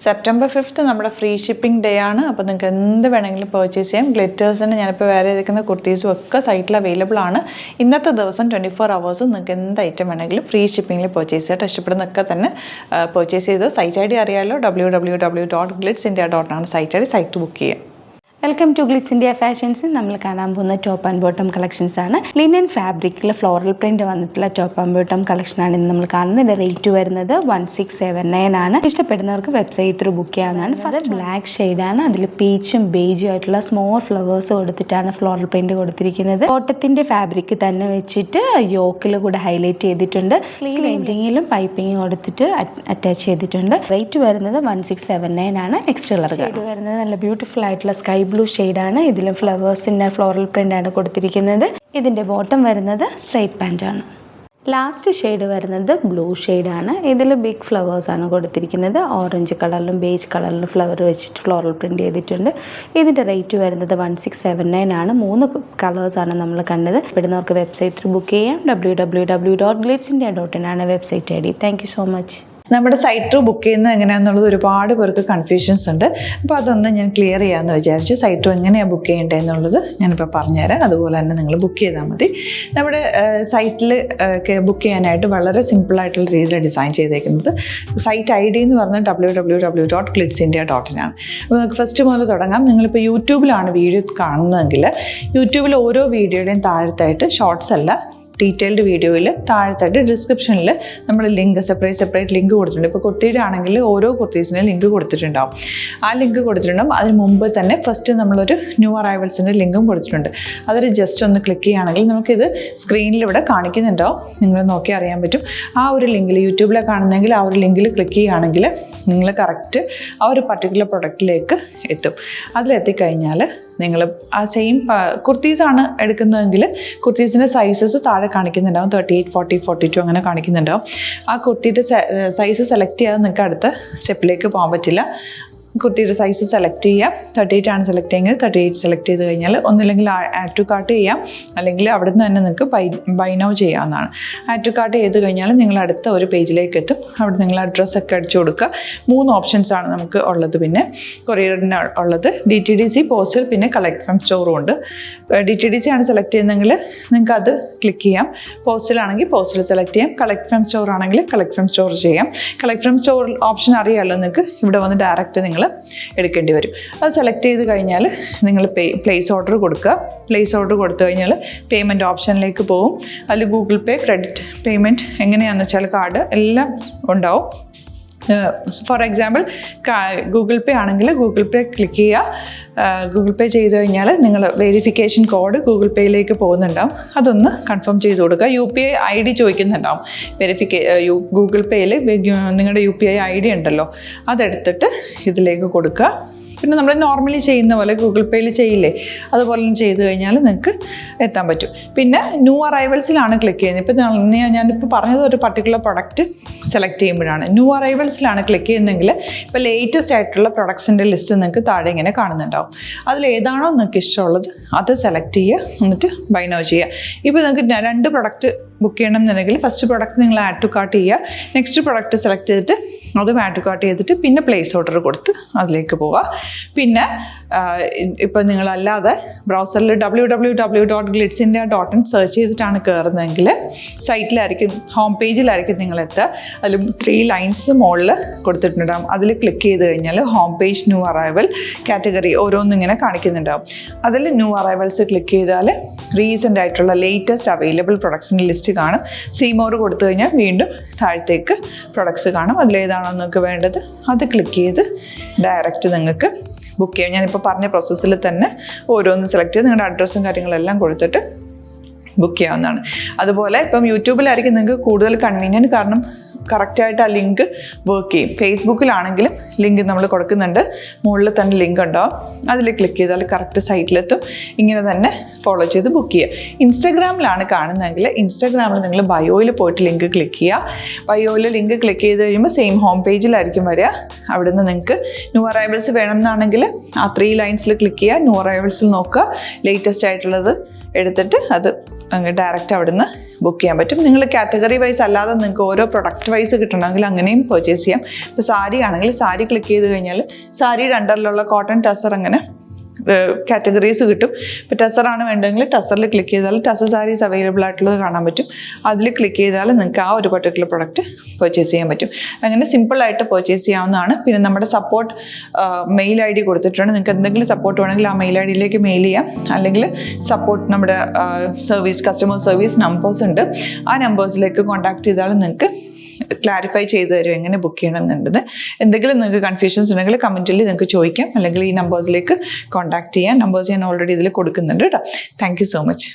September 5th നമ്മുടെ free shipping day ആണ്. അപ്പോൾ നിങ്ങൾക്ക് എന്ത് വേണമെങ്കിലും പർച്ചേസ് ചെയ്യാം. ഗ്ലിറ്റേഴ്സിന് ഞാനിപ്പോൾ വേറെ ഇരിക്കുന്ന കുർത്തീസും ഒക്കെ സൈറ്റിൽ അവൈലബിൾ ആണ്. ഇന്നത്തെ ദിവസം 24 hours നിങ്ങൾക്ക് എന്ത് ഐറ്റം വേണമെങ്കിലും ഫ്രീ ഷിപ്പിംഗിൽ പർച്ചേസ് ചെയ്യാം. ഇഷ്ടപ്പെടുന്നൊക്കെ തന്നെ പർച്ചേസ് ചെയ്ത് സൈറ്റ് ഐ ഡി അറിയാമല്ലോ, www.glitzindia.in ആണ് site I D. Site book ചെയ്യാം. Welcome to Glitz India fashions. നമ്മൾ കാണാൻ പോകുന്ന ടോപ്പ് ആൻഡ് ബോട്ടം കളക്ഷൻസ് ആണ്. ലിനൻ ഫാബ്രിക്കിൽ ഫ്ലോറൽ പ്രിന്റ് വന്നിട്ടുള്ള ടോപ്പ് ആൻഡ് ബോട്ടം കളക്ഷനാണ് ഇന്ന് നമ്മൾ കാണുന്നത്. ഇതിൻ്റെ റേറ്റ് വരുന്നത് 1679 ആണ്. ഇഷ്ടപ്പെടുന്നവർക്ക് വെബ്സൈറ്റ് ത്രൂ ബുക്ക് ചെയ്യാവുന്നതാണ്. ഫസ്റ്റ് ബ്ലാക്ക് ഷെയ്ഡാണ്. അതിൽ പീച്ചും ബേജും ആയിട്ടുള്ള സ്മോൾ ഫ്ലവേഴ്സ് കൊടുത്തിട്ടാണ് ഫ്ലോറൽ പ്രിന്റ് കൊടുത്തിരിക്കുന്നത്. കോട്ടത്തിന്റെ ഫാബ്രിക് തന്നെ വെച്ചിട്ട് യോക്കിൽ കൂടെ ഹൈലൈറ്റ് ചെയ്തിട്ടുണ്ട്. സ്ലീവ് എൻഡിങ്ങിലും പൈപ്പിംഗ് കൊടുത്തിട്ട് അറ്റാച്ച് ചെയ്തിട്ടുണ്ട്. റേറ്റ് വരുന്നത് 1679 ആണ്. നെക്സ്റ്റ് കളർ വരുന്നത് നല്ല ബ്യൂട്ടിഫുൾ ആയിട്ടുള്ള സ്കൈ ബ്ലൂ ഷെയ്ഡാണ്. ഇതിലും ഫ്ലവേഴ്സിൻ്റെ ഫ്ലോറൽ പ്രിന്റ് ആണ് കൊടുത്തിരിക്കുന്നത്. ഇതിൻ്റെ ബോട്ടം വരുന്നത് സ്ട്രൈറ്റ് പാൻ്റ് ആണ്. ലാസ്റ്റ് ഷെയ്ഡ് വരുന്നത് ബ്ലൂ ഷെയ്ഡാണ്. ഇതിൽ ബിഗ് ഫ്ലവേഴ്സാണ് കൊടുത്തിരിക്കുന്നത്. ഓറഞ്ച് കളറിലും ബേജ് കളറിലും ഫ്ലവർ വെച്ചിട്ട് ഫ്ലോറൽ പ്രിന്റ് ചെയ്തിട്ടുണ്ട്. ഇതിൻ്റെ റേറ്റ് വരുന്നത് 1679 ആണ്. 3 കളേഴ്സാണ് നമ്മൾ കണ്ടത്. ഇവിടുന്നവർക്ക് വെബ്സൈറ്റ് ത്രൂ ബുക്ക് ചെയ്യാം. www.glitzindia.in ആണ് website I D. Thank you so much. നമ്മുടെ സൈറ്റ് ത്രൂ ബുക്ക് ചെയ്യുന്നത് എങ്ങനെയാണെന്നുള്ളത് ഒരുപാട് പേർക്ക് കൺഫ്യൂഷൻസ് ഉണ്ട്. അപ്പോൾ അതൊന്ന് ഞാൻ ക്ലിയർ ചെയ്യാമെന്ന് വിചാരിച്ചു. സൈറ്റ് ത്രൂ എങ്ങനെയാണ് ബുക്ക് ചെയ്യേണ്ടത് എന്നുള്ളത് ഞാനിപ്പോൾ പറഞ്ഞുതരാം. അതുപോലെ തന്നെ നിങ്ങൾ ബുക്ക് ചെയ്താൽ മതി. നമ്മുടെ സൈറ്റിൽ ബുക്ക് ചെയ്യാനായിട്ട് വളരെ സിമ്പിളായിട്ടുള്ള രീതിയിൽ ഡിസൈൻ ചെയ്തേക്കുന്നത്. സൈറ്റ് ഐ ഡി എന്ന് പറഞ്ഞാൽ www.glitzindia.in ആണ്. അപ്പോൾ നമുക്ക് ഫസ്റ്റ് മുതൽ തുടങ്ങാം. നിങ്ങളിപ്പോൾ യൂട്യൂബിലാണ് വീഡിയോ കാണുന്നതെങ്കിൽ യൂട്യൂബിൽ ഓരോ വീഡിയോയുടെയും താഴത്തായിട്ട് ഷോർട്സ് അല്ല, ഡീറ്റെയിൽഡ് വീഡിയോയിൽ താഴത്തായിട്ട് ഡിസ്ക്രിപ്ഷനിൽ നമ്മൾ ലിങ്ക് സെപ്പറേറ്റ് ലിങ്ക് കൊടുത്തിട്ടുണ്ട്. ഇപ്പോൾ കുർത്തിയുടെ ആണെങ്കിൽ ഓരോ കുർത്തീസിനും ലിങ്ക് കൊടുത്തിട്ടുണ്ടാവും. ആ ലിങ്ക് കൊടുത്തിട്ടുണ്ടാവും. അതിന് മുമ്പ് തന്നെ ഫസ്റ്റ് നമ്മളൊരു ന്യൂ അറൈവൽസിൻ്റെ ലിങ്കും കൊടുത്തിട്ടുണ്ട്. അതൊരു ജസ്റ്റ് ഒന്ന് ക്ലിക്ക് ചെയ്യുകയാണെങ്കിൽ നമുക്കിത് സ്ക്രീനിൽ ഇവിടെ കാണിക്കുന്നുണ്ടാവും. നിങ്ങൾ നോക്കി അറിയാൻ പറ്റും. ആ ഒരു ലിങ്കിൽ യൂട്യൂബിലെ കാണുന്നെങ്കിൽ ആ ഒരു ലിങ്കിൽ ക്ലിക്ക് ചെയ്യുകയാണെങ്കിൽ നിങ്ങൾ കറക്റ്റ് ആ ഒരു പർട്ടിക്കുലർ പ്രൊഡക്റ്റിലേക്ക് എത്തും. അതിലെത്തിക്കഴിഞ്ഞാൽ നിങ്ങൾ ആ സെയിം കുർത്തീസാണ് എടുക്കുന്നതെങ്കിൽ കുർത്തീസിൻ്റെ സൈസസ് താഴെ കാണിക്കുന്നുണ്ടാവും. 38, 40, 42 അങ്ങനെ കാണിക്കുന്നുണ്ടാവും. ആ കുർത്തിയുടെ സൈസ് സെലക്ട് ചെയ്യാതെ നിങ്ങൾക്ക് അടുത്ത സ്റ്റെപ്പിലേക്ക് പോകാൻ പറ്റില്ല. കുർത്തിയുടെ സൈസ് സെലക്ട് ചെയ്യാം. 38 ആണ് സെലക്ട് ചെയ്യുന്നത്. 38 സെലക്ട് ചെയ്ത് കഴിഞ്ഞാൽ ഒന്നില്ലെങ്കിൽ ആഡ് ടു കാർട്ട് ചെയ്യാം, അല്ലെങ്കിൽ അവിടെ നിന്ന് തന്നെ നിങ്ങൾക്ക് ബൈ നൗ ചെയ്യാവുന്നതാണ്. ആഡ് ടു കാർട്ട് ചെയ്ത് കഴിഞ്ഞാൽ നിങ്ങൾ അടുത്ത ഒരു പേജിലേക്ക് എത്തും. അവിടെ നിങ്ങൾ അഡ്രസ്സൊക്കെ അടിച്ചു കൊടുക്കുക. 3 ഓപ്ഷൻസാണ് നമുക്ക് ഉള്ളത്. പിന്നെ കൊറിയറിന് ഉള്ളത് DTDC, പോസ്റ്റൽ, പിന്നെ കളക്ട് ഫ്രം സ്റ്റോറും ഉണ്ട്. DTDC ആണ് സെലക്ട് ചെയ്യുന്നതെങ്കിൽ നിങ്ങൾക്ക് അത് ക്ലിക്ക് ചെയ്യാം. പോസ്റ്റലാണെങ്കിൽ പോസ്റ്റൽ സെലക്ട് ചെയ്യാം. കളക്ട് ഫ്രം സ്റ്റോർ ആണെങ്കിൽ കളക്ട് ഫ്രം സ്റ്റോർ ചെയ്യാം. കളക്ട് ഫ്രം സ്റ്റോർ ഓപ്ഷൻ അറിയാമല്ലോ നിങ്ങൾക്ക്. ഇവിടെ വന്ന് ഡയറക്റ്റ് നിങ്ങൾ എടുക്കേണ്ടി വരും. അത് സെലക്ട് ചെയ്ത് കഴിഞ്ഞാൽ നിങ്ങൾ പ്ലേസ് ഓർഡർ കൊടുക്കുക. പ്ലേസ് ഓർഡർ കൊടുത്തു കഴിഞ്ഞാൽ പേയ്മെൻറ്റ് ഓപ്ഷനിലേക്ക് പോകും. അതിൽ ഗൂഗിൾ പേ, ക്രെഡിറ്റ് പേയ്മെൻറ്റ് എങ്ങനെയാണെന്ന് വെച്ചാൽ കാർഡ് എല്ലാം ഉണ്ടാവും. ഫോർ എക്സാമ്പിൾ ഗൂഗിൾ പേ ആണെങ്കിൽ ഗൂഗിൾ പേ ക്ലിക്ക് ചെയ്യുക. ഗൂഗിൾ പേ ചെയ്ത് കഴിഞ്ഞാൽ നിങ്ങൾ വെരിഫിക്കേഷൻ കോഡ് ഗൂഗിൾ പേയിലേക്ക് പോകുന്നുണ്ടാവും. അതൊന്ന് കൺഫേം ചെയ്ത് കൊടുക്കുക. UPI ID ചോദിക്കുന്നുണ്ടാവും. ഗൂഗിൾ പേയിൽ നിങ്ങളുടെ UPI ID ഉണ്ടല്ലോ, അതെടുത്തിട്ട് ഇതിലേക്ക് കൊടുക്കുക. പിന്നെ നമ്മൾ നോർമലി ചെയ്യുന്ന പോലെ ഗൂഗിൾ പേയിൽ ചെയ്യില്ലേ, അതുപോലെ ചെയ്ത് കഴിഞ്ഞാൽ നിങ്ങൾക്ക് എത്താൻ പറ്റും. പിന്നെ ന്യൂ അറൈവൽസിലാണ് ക്ലിക്ക് ചെയ്യുന്നത്. ഇപ്പോൾ ഞാനിപ്പോൾ പറഞ്ഞത് ഒരു പർട്ടിക്കുലർ പ്രൊഡക്റ്റ് സെലക്ട് ചെയ്യുമ്പോഴാണ്. ന്യൂ അറൈവൽസിലാണ് ക്ലിക്ക് ചെയ്യുന്നതെങ്കിൽ ഇപ്പോൾ ലേറ്റസ്റ്റ് ആയിട്ടുള്ള പ്രൊഡക്ട്സിൻ്റെ ലിസ്റ്റ് നിങ്ങൾക്ക് താഴെ ഇങ്ങനെ കാണുന്നുണ്ടാവും. അതിലേതാണോ നിങ്ങൾക്ക് ഇഷ്ടമുള്ളത് അത് സെലക്ട് ചെയ്യുക, എന്നിട്ട് ബൈ നൗ ചെയ്യുക. ഇപ്പോൾ നിങ്ങൾക്ക് 2 പ്രൊഡക്റ്റ് ബുക്ക് ചെയ്യണം എന്നുണ്ടെങ്കിൽ ഫസ്റ്റ് പ്രൊഡക്റ്റ് നിങ്ങൾ ആഡ് ടു കാർട്ട് ചെയ്യുക. നെക്സ്റ്റ് പ്രൊഡക്റ്റ് സെലക്ട് ചെയ്തിട്ട് അതും ആഡ് ടു കാർട്ട് ചെയ്തിട്ട് പിന്നെ പ്ലേസ് ഓർഡർ കൊടുത്ത് അതിലേക്ക് പോവുക. പിന്നെ ഇപ്പോൾ നിങ്ങളല്ലാതെ ബ്രൗസറിൽ www.glitzindia.in സെർച്ച് ചെയ്തിട്ടാണ് കയറുന്നതെങ്കിൽ സൈറ്റിലായിരിക്കും, ഹോം പേജിലായിരിക്കും നിങ്ങളെത്തുക. അതിൽ 3 ലൈൻസ് മുകളിൽ കൊടുത്തിട്ടുണ്ടാകും. അതിൽ ക്ലിക്ക് ചെയ്ത് കഴിഞ്ഞാൽ home page, new arrival, category ഓരോന്നും ഇങ്ങനെ കാണിക്കുന്നുണ്ടാവും. അതിൽ ന്യൂ അറൈവൽസ് ക്ലിക്ക് ചെയ്താൽ റീസെൻ്റ് ആയിട്ടുള്ള ലേറ്റസ്റ്റ് അവൈലബിൾ പ്രൊഡക്ട്സിൻ്റെ ലിസ്റ്റ് കാണും. സീമോർ കൊടുത്തു കഴിഞ്ഞാൽ വീണ്ടും താഴത്തേക്ക് പ്രൊഡക്ട്സ് കാണും. അതിലേതാണോ നിങ്ങൾക്ക് വേണ്ടത് അത് ക്ലിക്ക് ചെയ്ത് ഡയറക്റ്റ് നിങ്ങൾക്ക് ബുക്ക് ചെയ്യാം. ഞാനിപ്പോൾ പറഞ്ഞ പ്രോസസ്സിൽ തന്നെ ഓരോന്ന് സെലക്ട് ചെയ്ത് നിങ്ങളുടെ അഡ്രസ്സും കാര്യങ്ങളെല്ലാം കൊടുത്തിട്ട് ബുക്ക് ചെയ്യാവുന്നതാണ്. അതുപോലെ ഇപ്പം യൂട്യൂബിലായിരിക്കും നിങ്ങൾക്ക് കൂടുതൽ കൺവീനിയൻറ്റ്, കാരണം കറക്റ്റായിട്ട് ആ ലിങ്ക് വർക്ക് ചെയ്യും. ഫേസ്ബുക്കിലാണെങ്കിലും ലിങ്ക് നമ്മൾ കൊടുക്കുന്നുണ്ട്. മുകളിൽ തന്നെ ലിങ്ക് ഉണ്ടാവും. അതിൽ ക്ലിക്ക് ചെയ്താൽ കറക്റ്റ് സൈറ്റിലെത്തും. ഇങ്ങനെ തന്നെ ഫോളോ ചെയ്ത് ബുക്ക് ചെയ്യുക. ഇൻസ്റ്റാഗ്രാമിലാണ് കാണുന്നതെങ്കിൽ ഇൻസ്റ്റാഗ്രാമിൽ നിങ്ങൾ ബയോയിൽ പോയിട്ട് ലിങ്ക് ക്ലിക്ക് ചെയ്യുക. ബയോയിൽ ലിങ്ക് ക്ലിക്ക് ചെയ്ത് കഴിയുമ്പോൾ സെയിം ഹോം പേജിലായിരിക്കും വരിക. അവിടുന്ന് നിങ്ങൾക്ക് ന്യൂ അറൈവൽസ് വേണമെന്നാണെങ്കിൽ ആ 3 ലൈൻസിൽ ക്ലിക്ക് ചെയ്യുക. ന്യൂ അറൈവൽസിൽ നോക്കുക, ലേറ്റസ്റ്റ് ആയിട്ടുള്ളത് എടുത്തിട്ട് അത് ഡയറക്റ്റ് അവിടുന്ന് ബുക്ക് ചെയ്യാൻ പറ്റും. നിങ്ങൾ കാറ്റഗറി വൈസ് അല്ലാതെ നിങ്ങൾക്ക് ഓരോ പ്രൊഡക്റ്റ് വൈസ് കിട്ടണമെങ്കിൽ അങ്ങനെയും പർച്ചേസ് ചെയ്യാം. ഇപ്പോൾ സാരി ആണെങ്കിൽ സാരി ക്ലിക്ക് ചെയ്ത് കഴിഞ്ഞാൽ സാരിയുടെ അണ്ടറിലുള്ള കോട്ടൺ ടസർ അങ്ങനെ കാറ്റഗറീസ് കിട്ടും. ഇപ്പോൾ ടസറാണ് വേണ്ടതെങ്കിൽ ടസറിൽ ക്ലിക്ക് ചെയ്താൽ ടസർ സാരീസ് അവൈലബിൾ ആയിട്ടുള്ളത് കാണാൻ പറ്റും. അതിൽ ക്ലിക്ക് ചെയ്താൽ നിങ്ങൾക്ക് ആ ഒരു പർട്ടിക്കുലർ പ്രൊഡക്റ്റ് പർച്ചേസ് ചെയ്യാൻ പറ്റും. അങ്ങനെ സിമ്പിളായിട്ട് പർച്ചേസ് ചെയ്യാവുന്നതാണ്. പിന്നെ നമ്മുടെ സപ്പോർട്ട് മെയിൽ ID കൊടുത്തിട്ടുണ്ട്. നിങ്ങൾക്ക് എന്തെങ്കിലും സപ്പോർട്ട് വേണമെങ്കിൽ ആ മെയിൽ IDയിലേക്ക് മെയിൽ ചെയ്യാം. അല്ലെങ്കിൽ സപ്പോർട്ട് നമ്മുടെ കസ്റ്റമർ സർവീസ് നമ്പേഴ്സ് ഉണ്ട്. ആ നമ്പേഴ്സിലേക്ക് കോൺടാക്ട് ചെയ്താൽ നിങ്ങൾക്ക് ക്ലാരിഫൈ ചെയ്ത് തരും എങ്ങനെ ബുക്ക് ചെയ്യണം എന്നുള്ളത്. എന്തെങ്കിലും നിങ്ങൾക്ക് കൺഫ്യൂഷൻസ് ഉണ്ടെങ്കിൽ കമൻറ്റിൽ നിങ്ങൾക്ക് ചോദിക്കാം, അല്ലെങ്കിൽ ഈ നമ്പേഴ്സിലേക്ക് കോൺടാക്ട് ചെയ്യാം. നമ്പേഴ്സ് ഞാൻ ഓൾറെഡി ഇതിൽ കൊടുക്കുന്നുണ്ട് കേട്ടോ. Thank you so much.